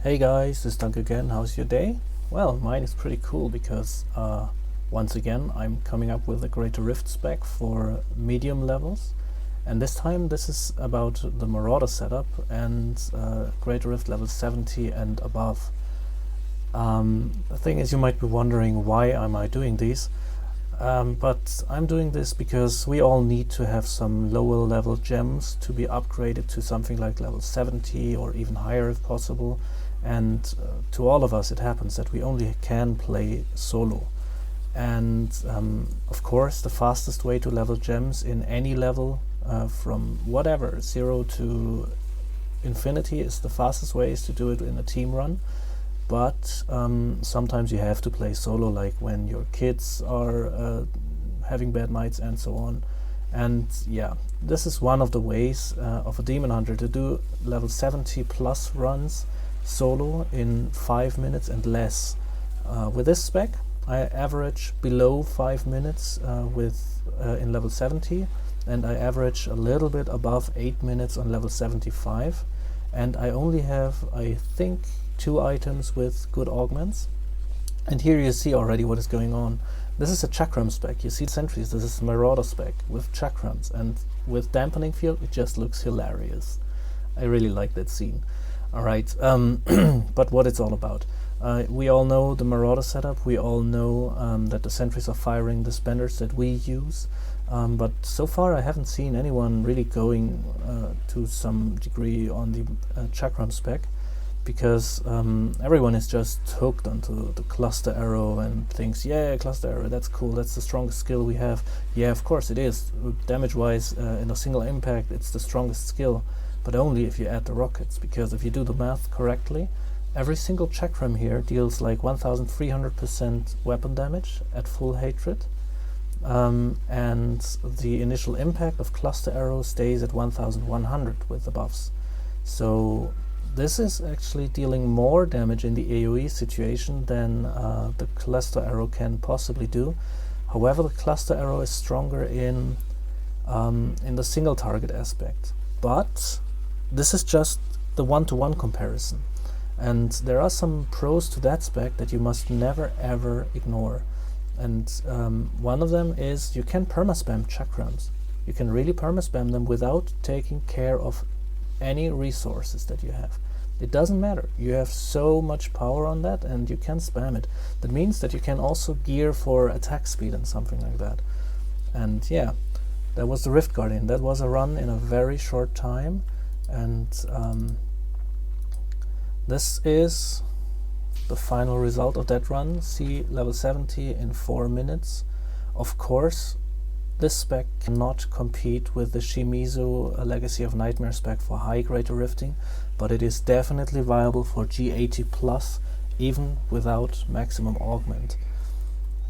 Hey guys, this is Dunk again. How's your day? Well, mine is pretty cool because once again I'm coming up with a Greater Rift spec for medium levels, and this time this is about the Marauder setup and Greater Rift level 70 and above. The thing is, you might be wondering why am I doing these, but I'm doing this because we all need to have some lower level gems to be upgraded to something like level 70 or even higher if possible. And to all of us it happens that we only can play solo, and of course the fastest way to level gems in any level from whatever 0 to infinity is the fastest way is to do it in a team run. But sometimes you have to play solo, like when your kids are having bad nights and so on. And yeah, this is one of the ways of a demon hunter to do level 70 plus runs solo in 5 minutes and less. With this spec I average below 5 minutes in level 70, and I average a little bit above 8 minutes on level 75, and I only have, I think, 2 items with good augments. And here you see already what is going on. This is a chakram spec. You see sentries. This is Marauder spec with chakrams, and with dampening field it just looks hilarious. I really like that scene. Alright, but what it's all about. We all know the Marauder setup, we all know that the sentries are firing the spenders that we use, but so far I haven't seen anyone really going to some degree on the chakram spec, because everyone is just hooked onto the cluster arrow and thinks, yeah, cluster arrow, that's cool, that's the strongest skill we have. Yeah, of course it is. Damage wise, in a single impact it's the strongest skill, but only if you add the rockets, because if you do the math correctly, every single chakram here deals like 1300% weapon damage at full hatred, and the initial impact of cluster arrow stays at 1100 with the buffs. So this is actually dealing more damage in the AoE situation than the cluster arrow can possibly do. However, the cluster arrow is stronger in the single target aspect, but this is just the one-to-one comparison, and there are some pros to that spec that you must never ever ignore. And one of them is you can permaspam chakrams. You can really permaspam them without taking care of any resources that you have. It doesn't matter, you have so much power on that and you can spam it. That means that you can also gear for attack speed and something like that. And yeah, that was the Rift Guardian. That was a run in a very short time, and this is the final result of that run. See, level 70 in 4 minutes. Of course, this spec cannot compete with the Shimizu Legacy of Nightmare spec for high greater rifting, but it is definitely viable for G80 plus, even without maximum augment.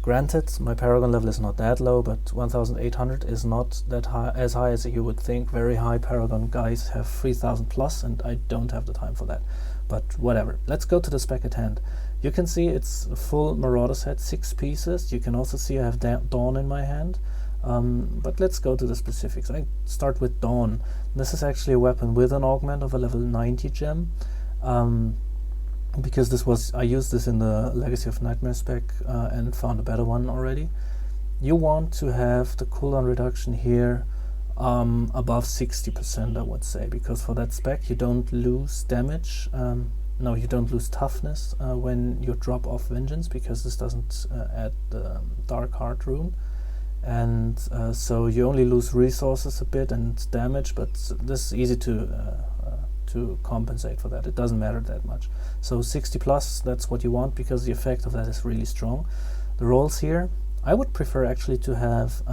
Granted, my Paragon level is not that low, but 1800 is not that high, as high as you would think. Very high Paragon guys have 3000 plus, and I don't have the time for that. But whatever. Let's go to the spec at hand. You can see it's a full Marauder set, 6 pieces. You can also see I have Dawn in my hand. But let's go to the specifics. I start with Dawn. This is actually a weapon with an augment of a level 90 gem. Because I used this in the Legacy of Nightmare spec and found a better one already. You want to have the cooldown reduction here above 60%, I would say, because for that spec you don't lose damage, no, you don't lose toughness when you drop off Vengeance, because this doesn't add the Dark Heart rune, and so you only lose resources a bit and damage, but this is easy to compensate for that. It doesn't matter that much. So 60 plus, that's what you want, because the effect of that is really strong. The rolls here, I would prefer actually to have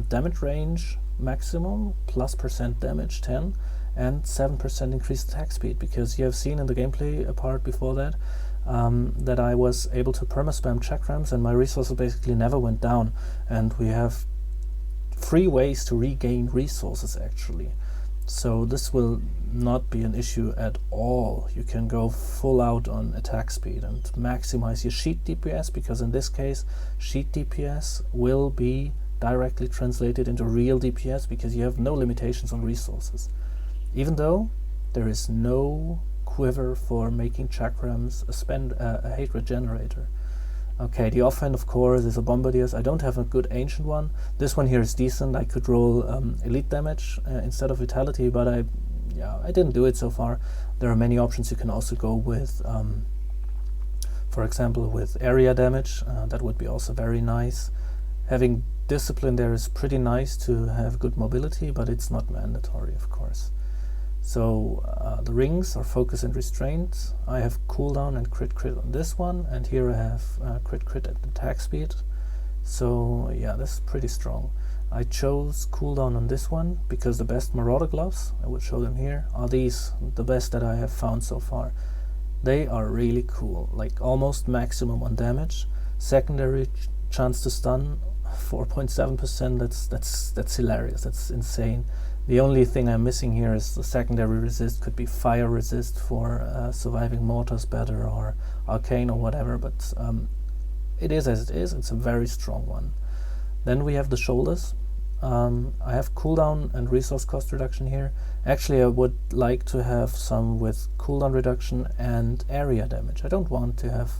damage range maximum plus % damage 10 and 7% increased attack speed, because you have seen in the gameplay part before that that I was able to permaspam chakrams and my resources basically never went down, and we have 3 ways to regain resources actually. So this will not be an issue at all. You can go full out on attack speed and maximize your sheet DPS, because in this case sheet DPS will be directly translated into real DPS, because you have no limitations on resources. Even though there is no quiver for making chakrams, a hatred generator. Okay, the offhand, of course, is a Bombardiers. I don't have a good ancient one. This one here is decent. I could roll elite damage instead of vitality, but I didn't do it so far. There are many options. You can also go with, for example, with area damage. That would be also very nice. Having discipline there is pretty nice to have good mobility, but it's not mandatory, of course. So the rings are focus and restraint. I have cooldown and crit on this one, and here I have crit at attack speed. So yeah, this is pretty strong. I chose cooldown on this one because the best Marauder gloves, I would show them here, are these, the best that I have found so far. They are really cool, like almost maximum on damage. Secondary chance to stun, 4.7%. That's hilarious. That's insane. The only thing I'm missing here is the secondary resist. Could be fire resist for surviving mortars better, or arcane or whatever, but it is as it is. It's a very strong one. Then we have the shoulders. I have cooldown and resource cost reduction here. Actually, I would like to have some with cooldown reduction and area damage. I don't want to have,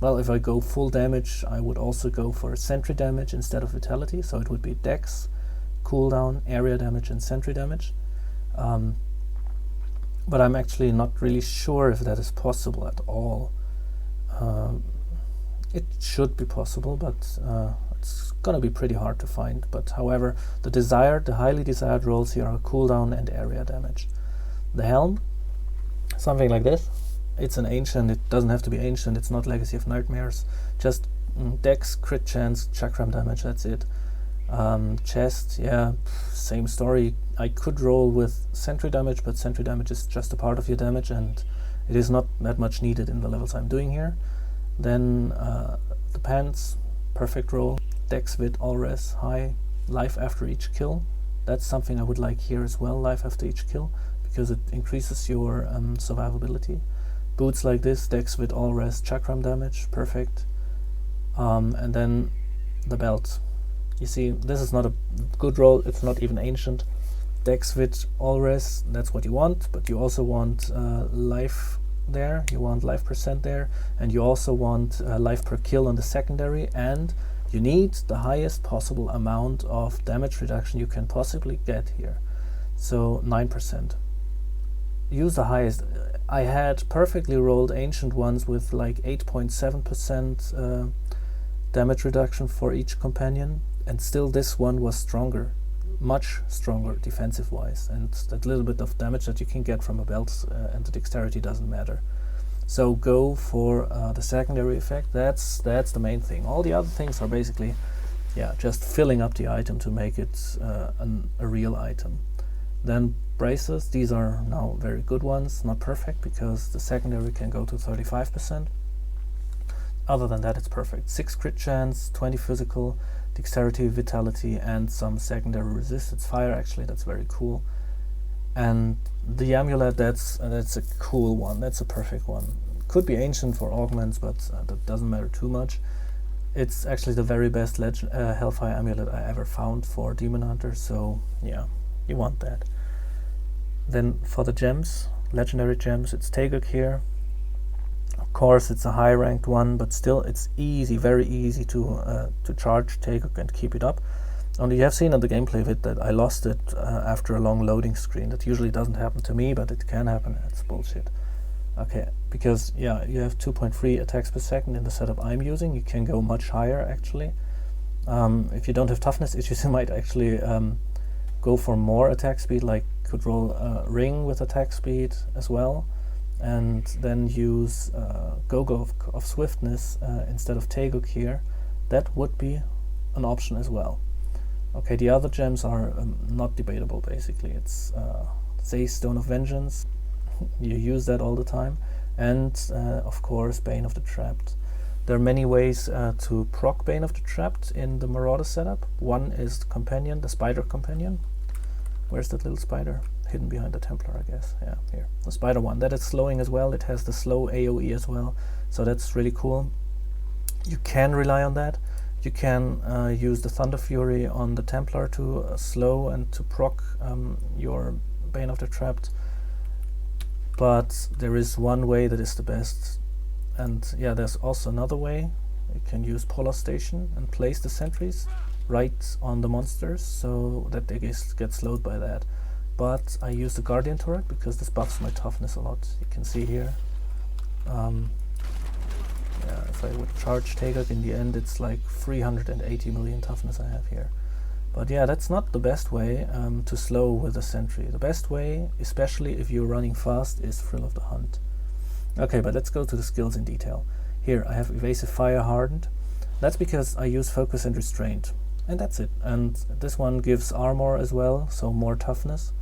well, if I go full damage, I would also go for sentry damage instead of vitality, so it would be dex, cooldown, area damage, and sentry damage. But I'm actually not really sure if that is possible at all. It should be possible, but it's gonna be pretty hard to find. But however, the highly desired rolls here are cooldown and area damage. The helm, something like this. It's an ancient. It doesn't have to be ancient. It's not Legacy of Nightmares. Just dex, crit chance, chakram damage. That's it. Chest, yeah, same story. I could roll with sentry damage, but sentry damage is just a part of your damage, and it is not that much needed in the levels I'm doing here. Then the pants, perfect roll. Dex, wit, all res, high. Life after each kill. That's something I would like here as well. Life after each kill, because it increases your survivability. Boots like this, dex, wit, all res, chakram damage, perfect. And then the belt. You see, this is not a good roll. It's not even ancient. Dex, wit, all res, that's what you want, but you also want life there, you want life percent there, and you also want life per kill on the secondary, and you need the highest possible amount of damage reduction you can possibly get here. So 9%. Use the highest. I had perfectly rolled ancient ones with like 8.7% damage reduction for each companion, and still this one was stronger, much stronger defensive wise, and that little bit of damage that you can get from a belt and the dexterity doesn't matter. So go for the secondary effect. That's the main thing. All the other things are basically, yeah, just filling up the item to make it a real item. Then braces, these are now very good ones, not perfect because the secondary can go to 35%. Other than that, it's perfect. 6 crit chance, 20 physical, dexterity, vitality, and some secondary resistance. Fire, actually, that's very cool. And the amulet, that's a cool one. That's a perfect one. Could be ancient for augments, but that doesn't matter too much. It's actually the very best Hellfire amulet I ever found for Demon Hunter, so yeah, you want that. Then for the gems, legendary gems, it's Taeguk here. Of course, it's a high-ranked one, but still, it's easy, very easy to charge Taeguk and keep it up. Only you have seen in the gameplay of it that I lost it after a long loading screen. That usually doesn't happen to me, but it can happen. It's bullshit. Okay, because yeah, you have 2.3 attacks per second in the setup I'm using. You can go much higher actually. If you don't have toughness issues, you might actually go for more attack speed. Like could roll a ring with attack speed as well, and then use Go-Go of swiftness instead of Taeguk here. That would be an option as well. Okay, the other gems are not debatable basically. It's Zeiss Stone of Vengeance, you use that all the time, and of course Bane of the Trapped. There are many ways to proc Bane of the Trapped in the Marauder setup. One is the companion, the spider companion. Where's that little spider? Hidden behind the Templar, I guess. Yeah, here. The spider one. That is slowing as well. It has the slow AoE as well, so that's really cool. You can rely on that. You can use the Thunder Fury on the Templar to slow and to proc your Bane of the Trapped. but there is one way that is the best. And yeah, there's also another way. You can use Polar Station and place the sentries right on the monsters so that they get slowed by that. But I use the Guardian turret because this buffs my toughness a lot. You can see here. Yeah, if I would charge Tagak, in the end it's like 380 million toughness I have here. But yeah, that's not the best way to slow with a sentry. The best way, especially if you're running fast, is Thrill of the Hunt. Okay, but let's go to the skills in detail. Here I have Evasive Fire Hardened. That's because I use Focus and Restraint. And that's it. And this one gives armor as well, so more toughness.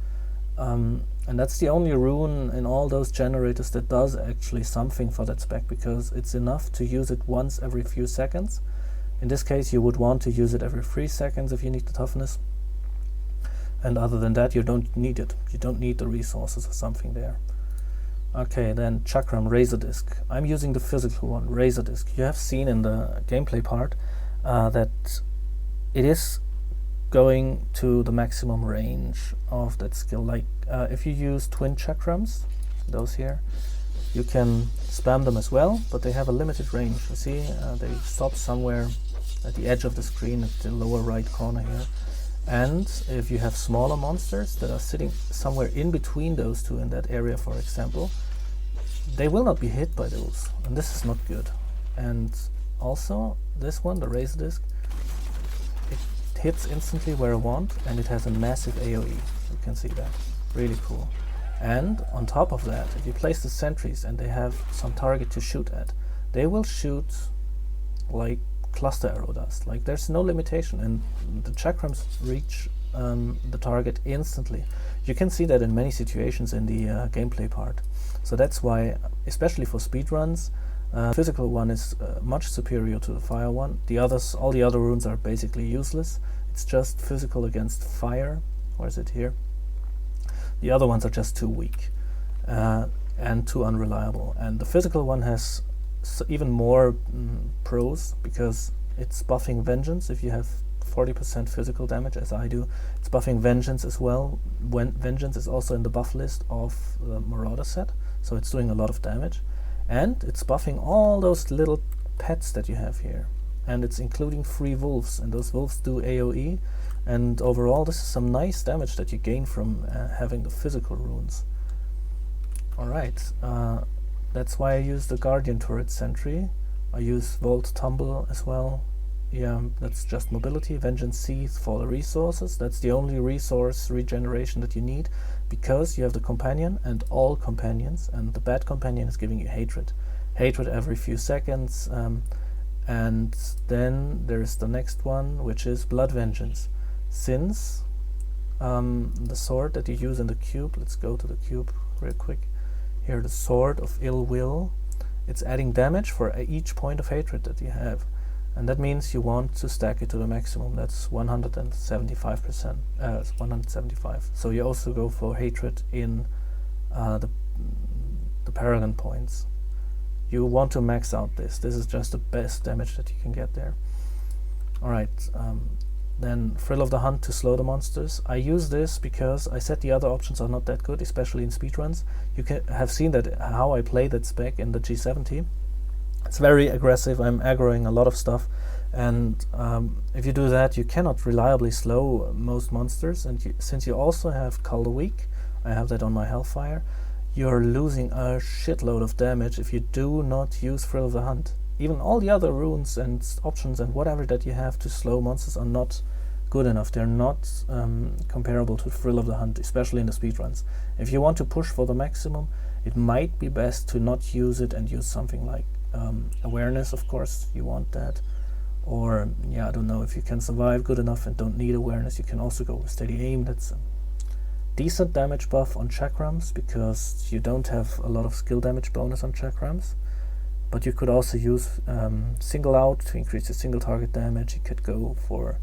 And that's the only rune in all those generators that does actually something for that spec, because it's enough to use it once every few seconds. In this case you would want to use it every 3 seconds if you need the toughness. And other than that you don't need it. You don't need the resources or something there. Okay, then Chakram, Razor Disc. I'm using the physical one, Razor Disc. You have seen in the gameplay part that it is going to the maximum range of that skill. Like if you use twin chakrams, those here, you can spam them as well, but they have a limited range. You see, they stop somewhere at the edge of the screen at the lower right corner here. And if you have smaller monsters that are sitting somewhere in between those two in that area, for example, they will not be hit by those, and this is not good. And also this one, the Razor Disc, it hits instantly where I want, and it has a massive AoE. You can see that. Really cool. And on top of that, if you place the sentries and they have some target to shoot at, they will shoot like cluster arrow does. Like there's no limitation, and the chakrams reach the target instantly. You can see that in many situations in the gameplay part. So that's why, especially for speedruns, physical one is much superior to the fire one. The others, all the other runes are basically useless. It's just physical against fire. Where is it here? The other ones are just too weak and too unreliable. And the physical one has even more pros, because it's buffing Vengeance if you have 40% physical damage, as I do. It's buffing Vengeance as well, when Vengeance is also in the buff list of the Marauder set, so it's doing a lot of damage. And it's buffing all those little pets that you have here. And it's including 3 wolves, and those wolves do AoE. And overall, this is some nice damage that you gain from having the physical runes. Alright, that's why I use the Guardian Turret Sentry. I use Volt Tumble as well. Yeah, that's just mobility. Vengeance Seeth for the resources. That's the only resource regeneration that you need, because you have the companion and all companions, and the bad companion is giving you hatred. Hatred every few seconds. And then there's the next one, which is Blood Vengeance. Since the sword that you use in the cube, let's go to the cube real quick. Here, the Sword of Ill Will. It's adding damage for each point of hatred that you have. And that means you want to stack it to the maximum. That's 175%. 175. So you also go for hatred in the Paragon points. You want to max out this. This is just the best damage that you can get there. Alright, then Thrill of the Hunt to slow the monsters. I use this because I said the other options are not that good, especially in speedruns. You can have seen that how I play that spec in the G70. It's very aggressive. I'm aggroing a lot of stuff, and if you do that, you cannot reliably slow most monsters. And since you also have Cull the Weak, I have that on my Hellfire, you're losing a shitload of damage if you do not use Thrill of the Hunt. Even all the other runes and options and whatever that you have to slow monsters are not good enough. They're not comparable to Thrill of the Hunt, especially in the speedruns. If you want to push for the maximum, it might be best to not use it and use something like awareness. Of course, you want that. Or, yeah, I don't know, if you can survive good enough and don't need awareness, you can also go with Steady Aim. That's a decent damage buff on chakrams, because you don't have a lot of skill damage bonus on chakrams. But you could also use Single Out to increase the single target damage. You could go for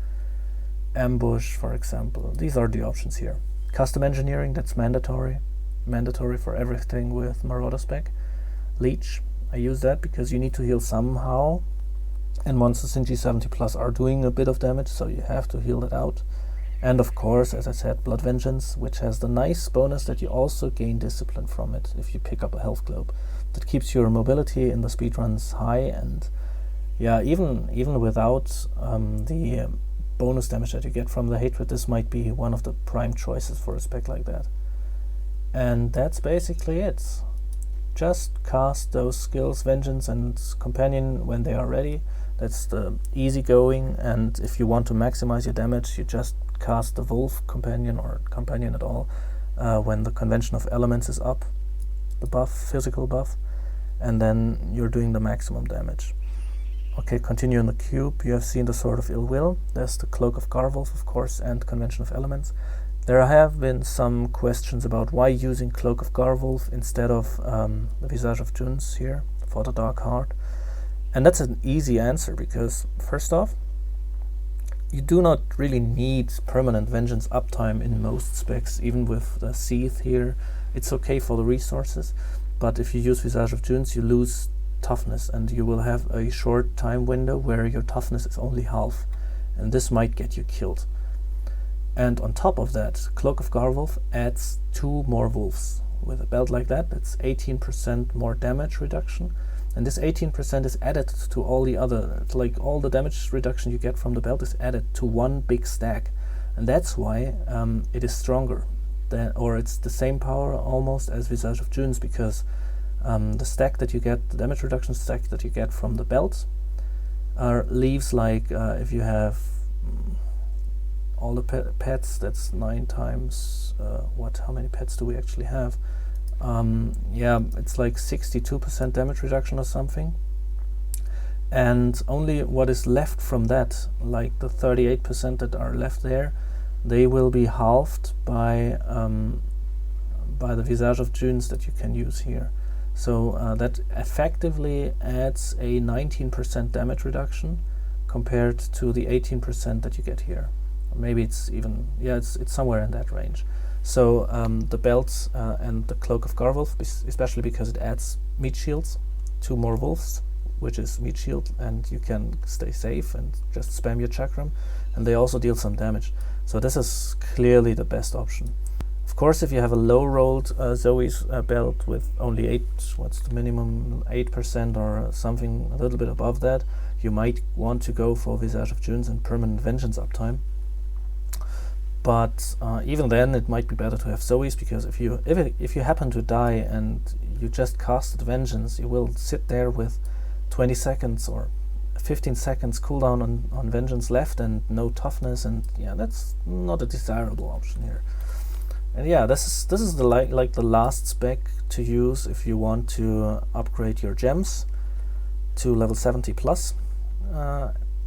Ambush, for example. These are the options here. Custom Engineering, that's mandatory. Mandatory for everything with Marauder spec. Leech, I use that because you need to heal somehow, and monsters in G70 Plus are doing a bit of damage, so you have to heal it out. And of course, as I said, Blood Vengeance, which has the nice bonus that you also gain discipline from it if you pick up a health globe. That keeps your mobility in the speedruns high, and yeah, even without the bonus damage that you get from the hatred, this might be one of the prime choices for a spec like that. And that's basically it. Just cast those skills, Vengeance and Companion, when they are ready. That's the easygoing, and if you want to maximize your damage, you just cast the Wolf Companion, or Companion at all, when the Convention of Elements is up, the buff, physical buff, and then you're doing the maximum damage. Okay, continue in the cube. You have seen the Sword of Ill Will. There's the Cloak of Garwolf, of course, and Convention of Elements. There have been some questions about why using Cloak of Garwolf instead of the Visage of Junes here for the Dark Heart. And that's an easy answer, because first off, you do not really need permanent Vengeance uptime in most specs. Even with the Seath here, it's okay for the resources, but if you use Visage of Junes, you lose toughness, and you will have a short time window where your toughness is only half, and this might get you killed. And on top of that, Cloak of Garwolf adds 2 more wolves. With a belt like that, that's 18% more damage reduction, and this 18% is added to all the other, like all the damage reduction you get from the belt is added to one big stack, and that's why it is stronger than, or it's the same power almost as Visage of Junes, because the stack that you get, the damage reduction stack that you get from the belt, leaves like if you have all the pets, that's 9 times how many pets do we actually have? Yeah, it's like 62% damage reduction or something, and only what is left from that, like the 38% that are left there, they will be halved by the Visage of Junes that you can use here. So that effectively adds a 19% damage reduction compared to the 18% that you get here. Or maybe it's even, yeah, it's somewhere in that range. So the belts and the Cloak of Garwolf, especially because it adds meat shields, 2 more wolves, which is meat shield, and you can stay safe and just spam your chakram, and they also deal some damage. So this is clearly the best option. Of course, if you have a low-rolled Zoe's belt with only 8, what's the minimum, 8% or something a little bit above that, you might want to go for Visage of Junes and permanent Vengeance uptime. But even then, it might be better to have Zoe's, because if you happen to die and you just casted Vengeance, you will sit there with 20 seconds or 15 seconds cooldown on Vengeance left and no toughness, and yeah, that's not a desirable option here. And yeah, this is the like the last spec to use if you want to upgrade your gems to level 70 plus,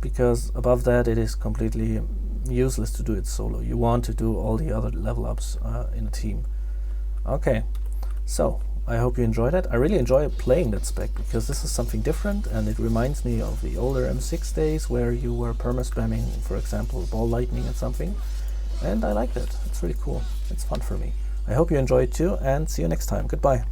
because above that it is completely useless to do it solo. You want to do all the other level ups in a team. Okay, so I hope you enjoyed it. I really enjoy playing that spec because this is something different, and it reminds me of the older M6 days where you were perma-spamming, for example, ball lightning and something, and I like that. It's really cool. It's fun for me. I hope you enjoy it too, and see you next time. Goodbye.